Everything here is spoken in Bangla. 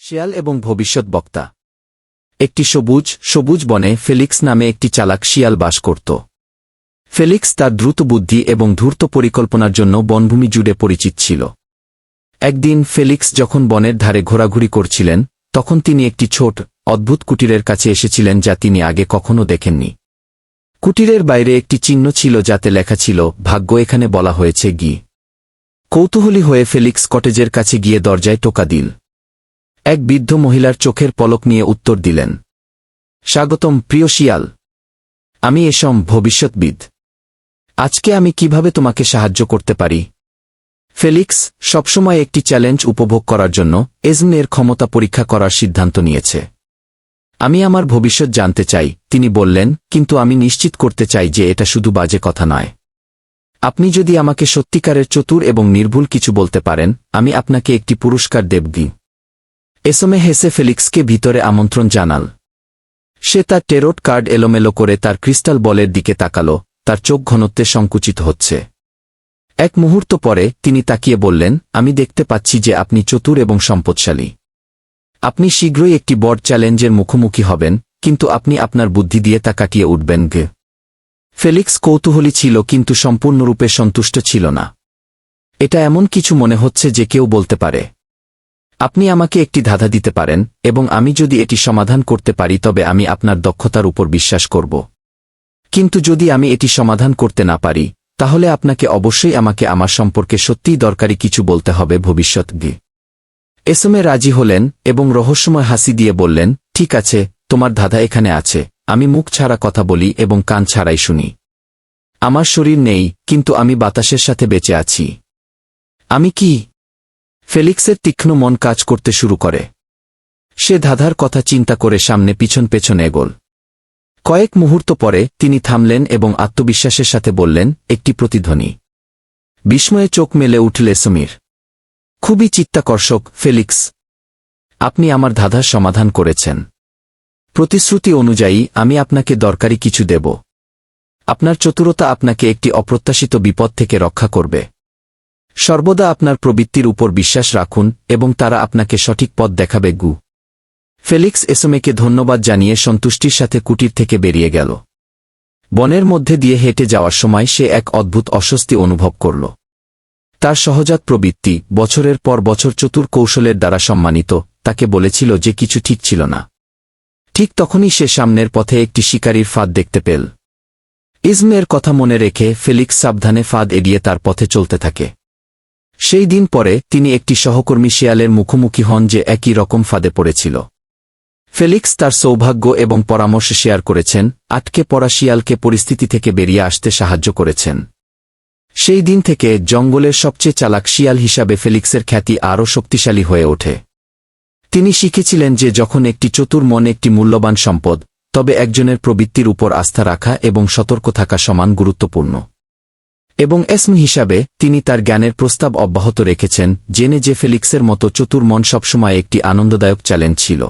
শেয়াল এবং ভবিষ্যৎ বক্তা। একটি সবুজ বনে ফেলিক্স নামে একটি চালাক শিয়াল বাস করত। ফেলিক্স তার দ্রুত বুদ্ধি এবং ধূর্ত পরিকল্পনার জন্য বনভূমি জুড়ে পরিচিত ছিল। একদিন ফেলিক্স যখন বনের ধারে ঘোরাঘুরি করছিলেন, তখন তিনি একটি ছোট, অদ্ভুত কুটিরের কাছে এসেছিলেন যা তিনি আগে কখনো দেখেননি। কুটিরের বাইরে একটি চিহ্ন ছিল যাতে লেখা ছিল, ভাগ্য এখানে বলা হয়েছে গি। কৌতূহলী হয়ে ফেলিক্স কটেজের কাছে গিয়ে দরজায় টোকা দিল। এক বৃদ্ধ মহিলার চোখের পলক নিয়ে উত্তর দিলেন, স্বাগতম প্রিয় শিয়াল। আমি এসম ভবিষ্যৎবিদ। আজকে আমি কিভাবে তোমাকে সাহায্য করতে পারি? ফেলিক্স সবসময় একটি চ্যালেঞ্জ উপভোগ করার জন্য এজমের ক্ষমতা পরীক্ষা করার সিদ্ধান্ত নিয়েছে। আমি আমার ভবিষ্যৎ জানতে চাই, তিনি বললেন, কিন্তু আমি নিশ্চিত করতে চাই যে এটা শুধু বাজে কথা নয়। আপনি যদি আমাকে সত্যিকারের চতুর এবং নির্ভুল কিছু বলতে পারেন, আমি আপনাকে একটি পুরস্কার দেবগি। এসমে হেসে ফেলিক্সকে ভিতরে আমন্ত্রণ জানাল। সে তার টেরোট কার্ড এলোমেলো করে তার ক্রিস্টাল বলের দিকে তাকাল, তার চোখ ঘনত্বে সংকুচিত হচ্ছে। এক মুহূর্ত পরে তিনি তাকিয়ে বললেন, আমি দেখতে পাচ্ছি যে আপনি চতুর এবং সম্পদশালী। আপনি শীঘ্রই একটি বড় চ্যালেঞ্জের মুখোমুখি হবেন, কিন্তু আপনি আপনার বুদ্ধি দিয়ে তা কাটিয়ে উঠবেন গে। ফেলিক্স কৌতূহলী ছিল কিন্তু সম্পূর্ণরূপে সন্তুষ্ট ছিল না। এটা এমন কিছু মনে হচ্ছে যে কেউ বলতে পারে, আপনি আমাকে একটি ধাঁধা দিতে পারেন, এবং আমি যদি এটি সমাধান করতে পারি তবে আমি আপনার দক্ষতার উপর বিশ্বাস করব। কিন্তু যদি আমি এটি সমাধান করতে না পারি, তাহলে আপনাকে অবশ্যই আমাকে আমার সম্পর্কে সত্যিই দরকারি কিছু বলতে হবে ভবিষ্যৎ গে। এসমে রাজি হলেন এবং রহস্যময় হাসি দিয়ে বললেন, ঠিক আছে, তোমার ধাঁধা এখানে আছে। আমি মুখ ছাড়া কথা বলি এবং কান ছাড়াই শুনি। আমার শরীর নেই, কিন্তু আমি বাতাসের সাথে বেঁচে আছি। আমি কি? ফেলিক্সের তীক্ষ্ণ মন কাজ করতে শুরু করে। সে ধাঁধার কথা চিন্তা করে সামনে পিছন এগোল। কয়েক মুহূর্ত পরে তিনি থামলেন এবং আত্মবিশ্বাসের সাথে বললেন, একটি প্রতিধ্বনি। বিস্ময়ে চোখ মেলে উঠল এসমীর। খুবই চিত্তাকর্ষক, ফেলিক্স। আপনি আমার ধাঁধার সমাধান করেছেন। প্রতিশ্রুতি অনুযায়ী আমি আপনাকে দরকারি কিছু দেব। আপনার চতুরতা আপনাকে একটি অপ্রত্যাশিত বিপদ থেকে রক্ষা করবে। সর্বদা আপনার প্রবৃত্তির উপর বিশ্বাস রাখুন এবং তারা আপনাকে সঠিক পথ দেখাবে গু। ফেলিক্স এসমেকে ধন্যবাদ জানিয়ে সন্তুষ্টির সাথে কুটির থেকে বেরিয়ে গেল। বনের মধ্যে দিয়ে হেঁটে যাওয়ার সময় সে এক অদ্ভুত অস্বস্তি অনুভব করল। তার সহজাত প্রবৃত্তি, বছরের পর বছর চতুর কৌশলের দ্বারা সম্মানিত, তাকে বলেছিল যে কিছু ঠিক ছিল না। ঠিক তখনই সে সামনের পথে একটি শিকারীর ফাঁদ দেখতে পেল। ইজমের কথা মনে রেখে ফেলিক্স সাবধানে ফাঁদ এড়িয়ে তার পথে চলতে থাকে। সেই দিন পরে তিনি একটি সহকর্মী শিয়ালের মুখোমুখি হন যে একই রকম ফাঁদে পড়েছিল। ফেলিক্স তার সৌভাগ্য এবং পরামর্শ শেয়ার করেছেন, আটকে পড়া শিয়ালকে পরিস্থিতি থেকে বেরিয়ে আসতে সাহায্য করেছেন। সেই দিন থেকে জঙ্গলের সবচেয়ে চালাক শিয়াল হিসাবে ফেলিক্সের খ্যাতি আরও শক্তিশালী হয়ে ওঠে। তিনি শিখেছিলেন যে যখন একটি চতুর মন একটি মূল্যবান সম্পদ, তবে একজনের প্রবৃত্তির উপর আস্থা রাখা এবং সতর্ক থাকা সমান গুরুত্বপূর্ণ। এবং এসম হিসাবে তিনি তার জ্ঞানের প্রস্তাব অব্যাহত রেখেছেন, জেনে যে ফেলিক্সের মতো চতুর মন সবসময় একটি আনন্দদায়ক চ্যালেঞ্জ ছিল।